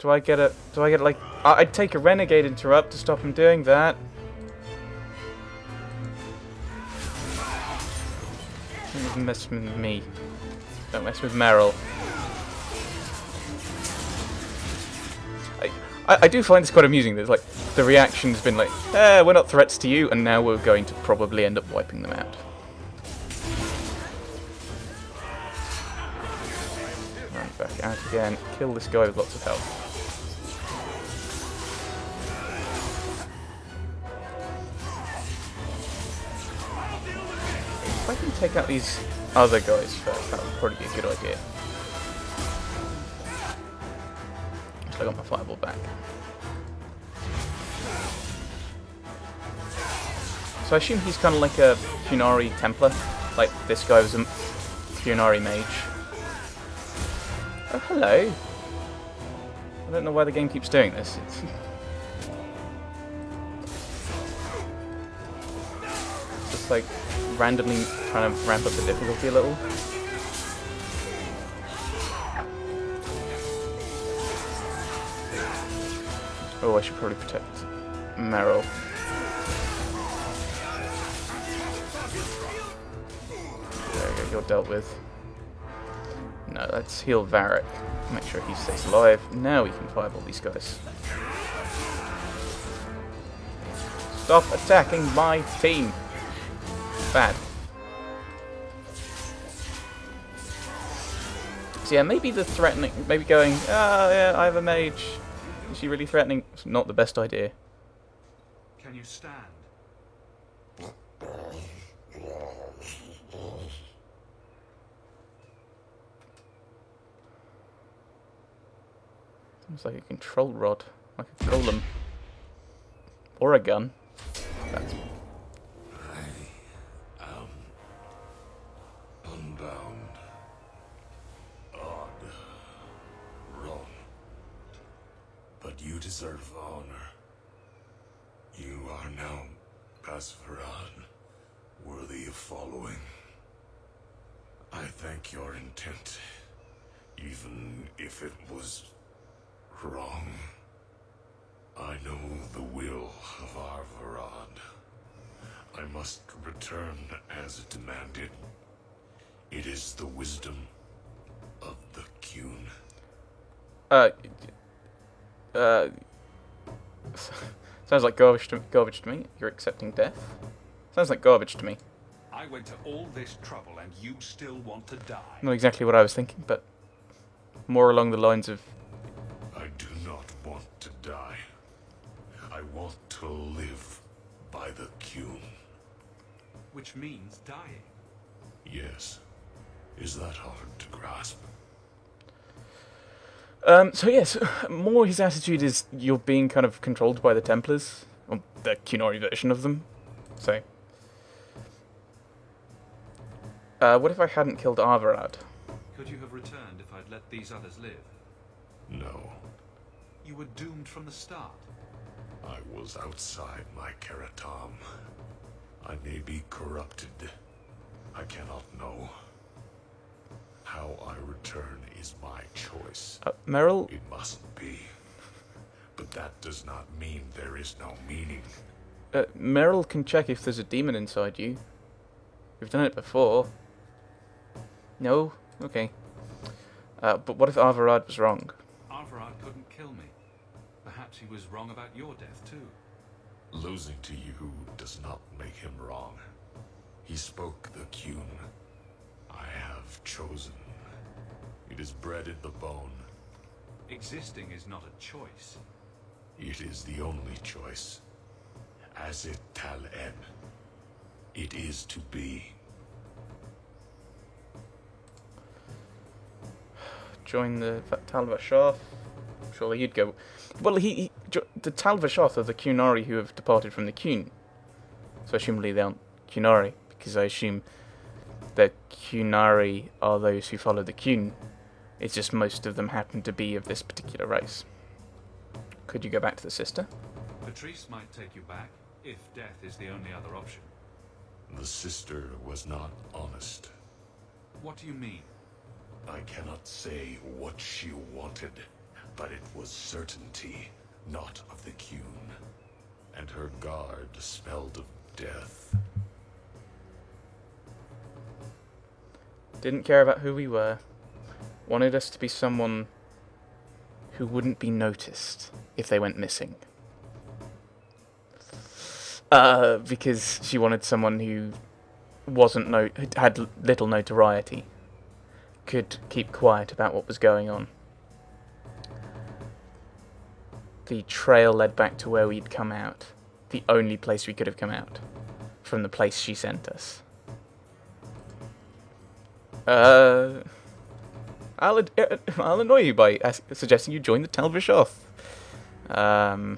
Do I get like... I'd take a Renegade Interrupt to stop him doing that. Don't mess with me. Don't mess with Meryl. I do find this quite amusing. There's like the reaction's been like, we're not threats to you, and now we're going to probably end up wiping them out. Run back out again. Kill this guy with lots of health. If I can take out these other guys first, that would probably be a good idea. So I got my fireball back. So I assume he's kind of like a Qunari Templar, like this guy was a Qunari mage. Oh, hello. I don't know why the game keeps doing this. It's just like randomly trying to ramp up the difficulty a little. Oh, I should probably protect Meryl. There we go, you're dealt with. No, let's heal Varric. Make sure he stays alive. Now we can fireball these guys. Stop attacking my team! Bad. So yeah, maybe the threatening, maybe going, yeah, I have a mage. Is she really threatening? It's not the best idea. Can you stand? Seems like a control rod, like a golem. Or a gun. That's... I am unbound, odd, wrong. But you deserve honor. You are now Pasvaran, worthy of following. I thank your intent, even if it was wrong. I know the will of Arvarad. I must return as demanded. It is the wisdom of the Qun. Sounds like garbage to me. You're accepting death. Sounds like garbage to me. I went to all this trouble and you still want to die. Not exactly what I was thinking, but more along the lines of... I do not want to die. I want to live by the Qun. Which means dying. Yes. Is that hard to grasp? So yes, more his attitude is you're being kind of controlled by the Templars, or the Qunari version of them. So, what if I hadn't killed Arvarad? Could you have returned if I'd let these others live? No. You were doomed from the start. I was outside my Keratam. I may be corrupted. I cannot know. How I return is my choice. Meryl? It mustn't be. But that does not mean there is no meaning. Meryl can check if there's a demon inside you. We've done it before. No? Okay. But what if Arvarad was wrong? Arvarad couldn't kill me. Perhaps he was wrong about your death too. Losing to you does not make him wrong. He spoke the Qun. I have chosen. It is bred in the bone. Existing is not a choice. It is the only choice. As it tal-en. It is to be. Join the Tal Vashoth. Surely he'd go. Well, the Tal Vashoth are the Qunari who have departed from the Qun. So assumably they aren't Qunari, because I assume the Qunari are those who follow the Qun. It's just most of them happen to be of this particular race. Could you go back to the sister? Patrice might take you back, if death is the only other option. The sister was not honest. What do you mean? I cannot say what she wanted, But it was certainty, not of the Qun. And her guard smelled of death. Didn't care about who we were. Wanted us to be someone who wouldn't be noticed if they went missing. Because she wanted someone who had little notoriety, could keep quiet about what was going on. The trail led back to where we'd come out, the only place we could have come out, from the place she sent us. I'll annoy you by suggesting you join the Tal Vashoth. No,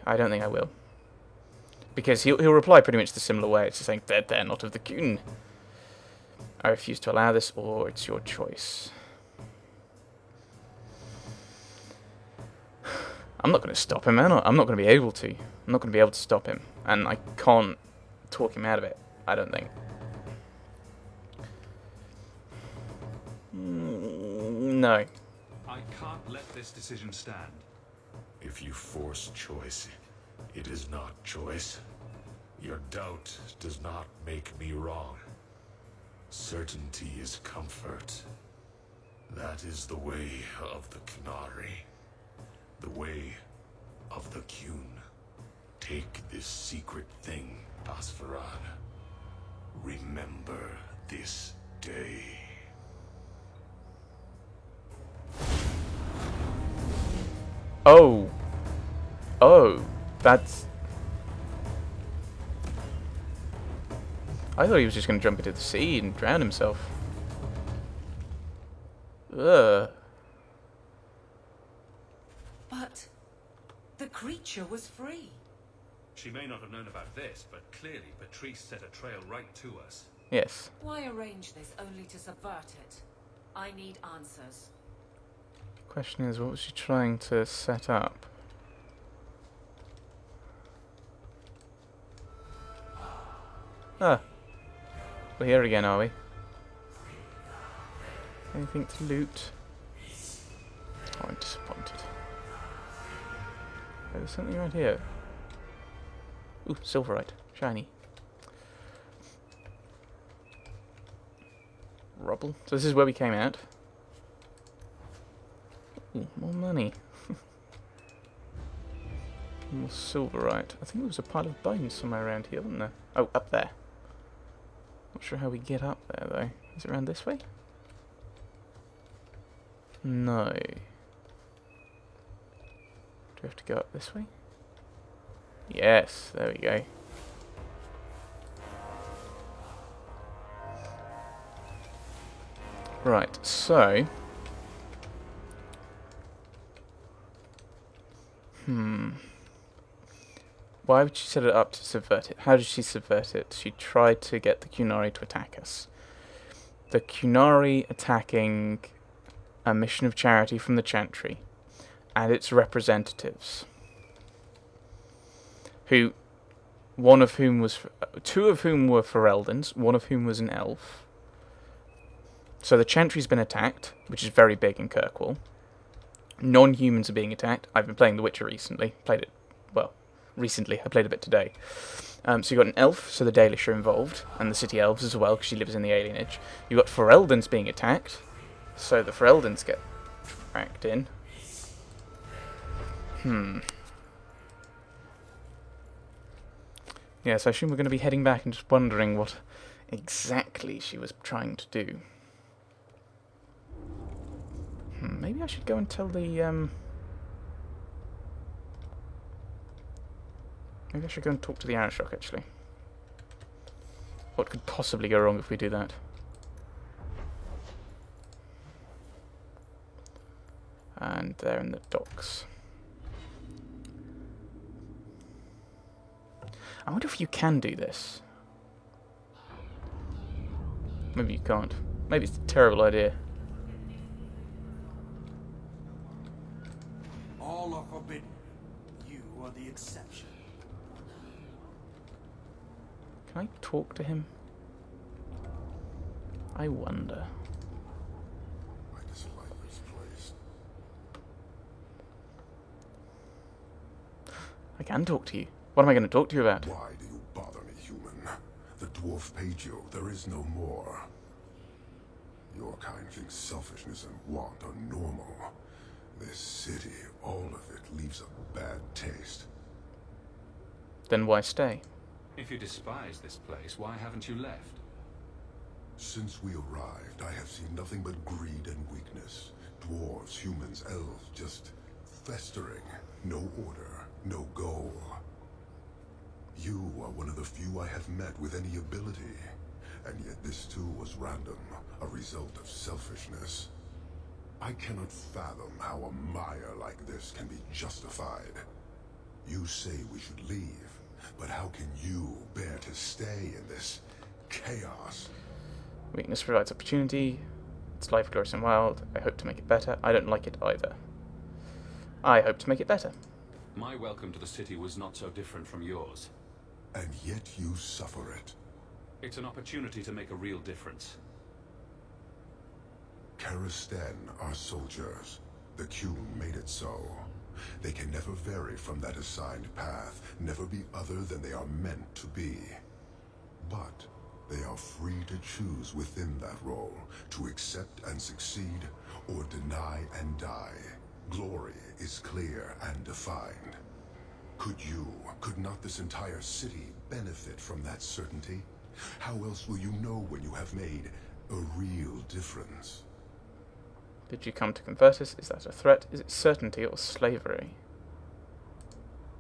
I don't think I will. Because he'll reply pretty much the similar way. It's just saying, they're not of the Qun. I refuse to allow this, or it's your choice. I'm not going to stop him, man. I'm not going to be able to. I'm not going to be able to stop him. And I can't talk him out of it, I don't think. No. I can't let this decision stand. If you force choice, it is not choice. Your doubt does not make me wrong. Certainty is comfort. That is the way of the Qunari. The way of the Qun. Take this secret thing, Pasvaran. Remember this day. Oh. Oh. That's... I thought he was just going to jump into the sea and drown himself. Ugh. But the creature was free. She may not have known about this, but clearly Patrice set a trail right to us. Yes. Why arrange this only to subvert it? I need answers. The question is, what was she trying to set up? Ah. We're here again, are we? Anything to loot? Oh, I'm disappointed. Oh, there's something right here. Ooh, silverite. Shiny. Rubble. So this is where we came out. Ooh, more money. More silverite. I think there was a pile of bones somewhere around here, wasn't there? Oh, up there. Not sure how we get up there, though. Is it around this way? No. Do we have to go up this way? Yes, there we go. Right, so... Why would she set it up to subvert it? How did she subvert it? She tried to get the Qunari to attack us. The Qunari attacking a mission of charity from the Chantry and its representatives, who, two of whom were Fereldans, one of whom was an elf. So the Chantry's been attacked, which is very big in Kirkwall. Non-humans are being attacked. I've been playing The Witcher recently. Recently. I played a bit today. So you've got an elf, so the Dalish are involved, and the city elves as well, because she lives in the alienage. You've got Fereldans being attacked, so the Fereldans get tracked in. Yes, I assume we're going to be heading back and just wondering what exactly she was trying to do. Maybe I should go and tell the, Maybe I should go and talk to the Arashok, actually. What could possibly go wrong if we do that? And they're in the docks. I wonder if you can do this. Maybe you can't. Maybe it's a terrible idea. All are forbidden. You are the exception. Can I talk to him? I wonder. I dislike this place. I can talk to you. What am I going to talk to you about? Why do you bother me, human? The dwarf paid you. There is no more. Your kind thinks selfishness and want are normal. This city, all of it, leaves a bad taste. Then why stay? If you despise this place, why haven't you left? Since we arrived, I have seen nothing but greed and weakness. Dwarves, humans, elves, just festering. No order, no goal. You are one of the few I have met with any ability. And yet this too was random, a result of selfishness. I cannot fathom how a mire like this can be justified. You say we should leave, but how can you bear to stay in this chaos? Weakness provides opportunity. It's life glorious and wild. I hope to make it better. I don't like it either. I hope to make it better. My welcome to the city was not so different from yours. And yet you suffer it. It's an opportunity to make a real difference. Karastan are soldiers. The Qun made it so. They can never vary from that assigned path, never be other than they are meant to be. But they are free to choose within that role, to accept and succeed, or deny and die. Glory is clear and defined. Could not this entire city benefit from that certainty? How else will you know when you have made a real difference? Did you come to convert us? Is that a threat? Is it certainty or slavery?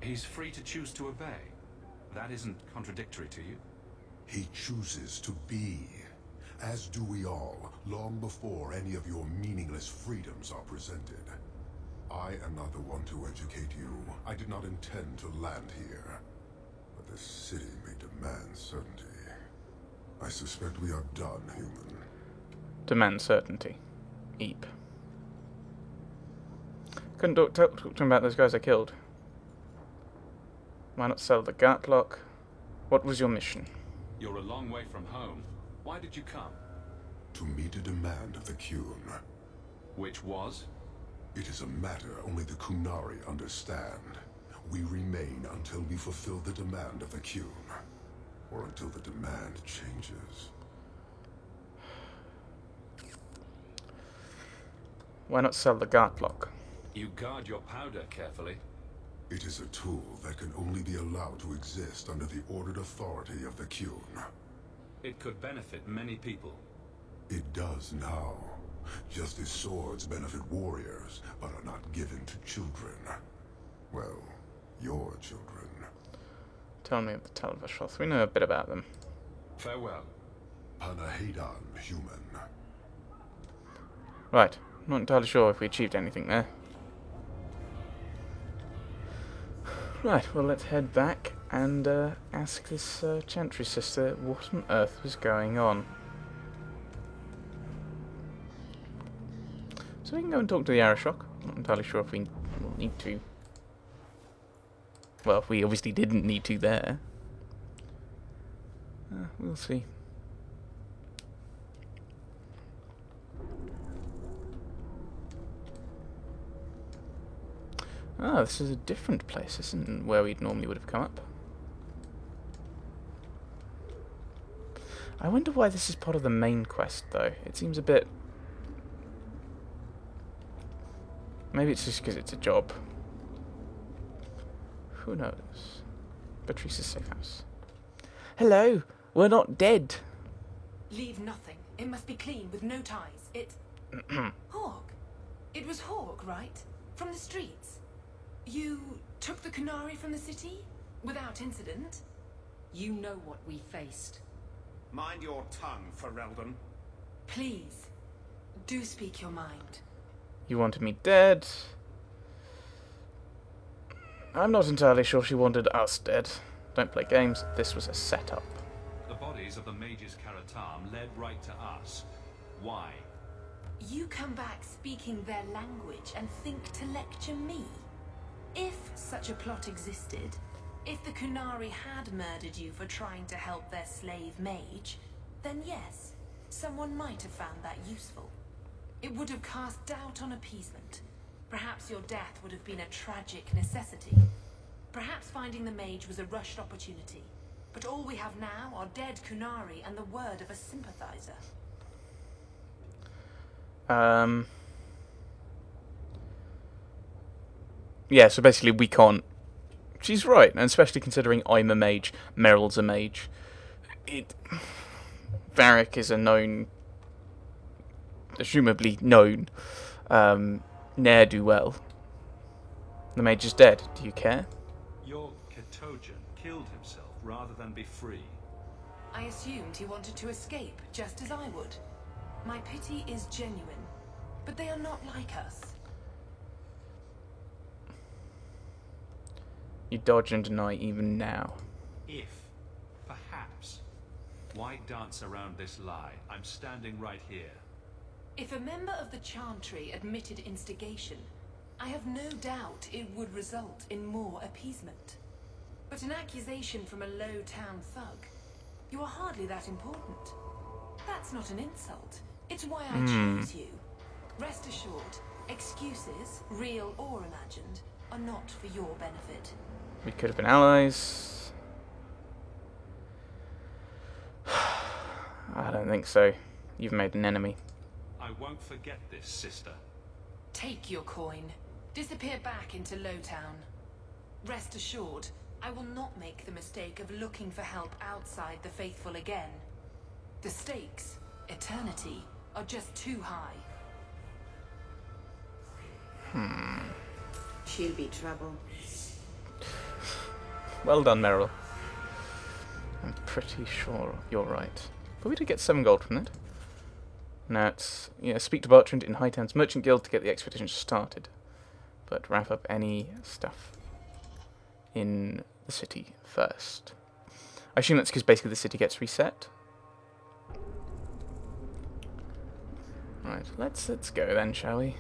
He's free to choose to obey. That isn't contradictory to you. He chooses to be, as do we all, long before any of your meaningless freedoms are presented. I am not the one to educate you. I did not intend to land here. But this city may demand certainty. I suspect we are done, human. Demand certainty. Eep. Couldn't talk to him about those guys I killed. Why not sell the Gatlock? What was your mission? You're a long way from home. Why did you come? To meet a demand of the Qun. Which was? It is a matter only the Qunari understand. We remain until we fulfill the demand of the Qun. Or until the demand changes. Why not sell the Gatlock? You guard your powder carefully. It is a tool that can only be allowed to exist under the ordered authority of the Qun. It could benefit many people. It does now. Just as swords benefit warriors, but are not given to children. Well, your children. Tell me of the Talvashoth. We know a bit about them. Farewell. Panahadan, human. Right. Not entirely sure if we achieved anything there. Right, well let's head back and ask this Chantry sister what on earth was going on. So we can go and talk to the Arashok. Not entirely sure if we need to. Well, we obviously didn't need to there. We'll see. Oh, this is a different place. This isn't where we normally would have come up. I wonder why this is part of the main quest, though. It seems a bit... Maybe it's just because it's a job. Who knows? Patrice's safe house. Hello! We're not dead! Leave nothing. It must be clean, with no ties. It... Hawk. It was Hawk, right? From the streets. You took the Qunari from the city? Without incident? You know what we faced. Mind your tongue, Ferelden. Please, do speak your mind. You wanted me dead. I'm not entirely sure she wanted us dead. Don't play games. This was a setup. The bodies of the mages Karatam led right to us. Why? You come back speaking their language and think to lecture me? If such a plot existed, if the Qunari had murdered you for trying to help their slave mage, then yes, someone might have found that useful. It would have cast doubt on appeasement. Perhaps your death would have been a tragic necessity. Perhaps finding the mage was a rushed opportunity. But all we have now are dead Kunari and the word of a sympathizer. Yeah, so basically we can't... She's right, and especially considering I'm a mage, Meryl's a mage. Varric is a known... assumably known, ne'er-do-well. The mage is dead. Do you care? Your Ketogen killed himself rather than be free. I assumed he wanted to escape, just as I would. My pity is genuine, but they are not like us. You dodge and deny even now. If, perhaps. Why dance around this lie? I'm standing right here. If a member of the Chantry admitted instigation, I have no doubt it would result in more appeasement. But an accusation from a low-town thug, you are hardly that important. That's not an insult. It's why I chose you. Rest assured, excuses, real or imagined, are not for your benefit. We could have been allies. I don't think so. You've made an enemy. I won't forget this, sister. Take your coin. Disappear back into Lowtown. Rest assured, I will not make the mistake of looking for help outside the faithful again. The stakes, eternity, are just too high. She'll be trouble. Well done, Meryl. I'm pretty sure you're right. But we did get 7 gold from it. Now it's, speak to Bartrand in Hightown's Merchant Guild to get the expedition started. But wrap up any stuff in the city first. I assume that's because basically the city gets reset. Right, let's go then, shall we?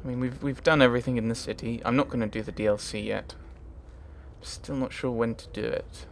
I mean, we've done everything in the city. I'm not going to do the DLC yet. Still not sure when to do it.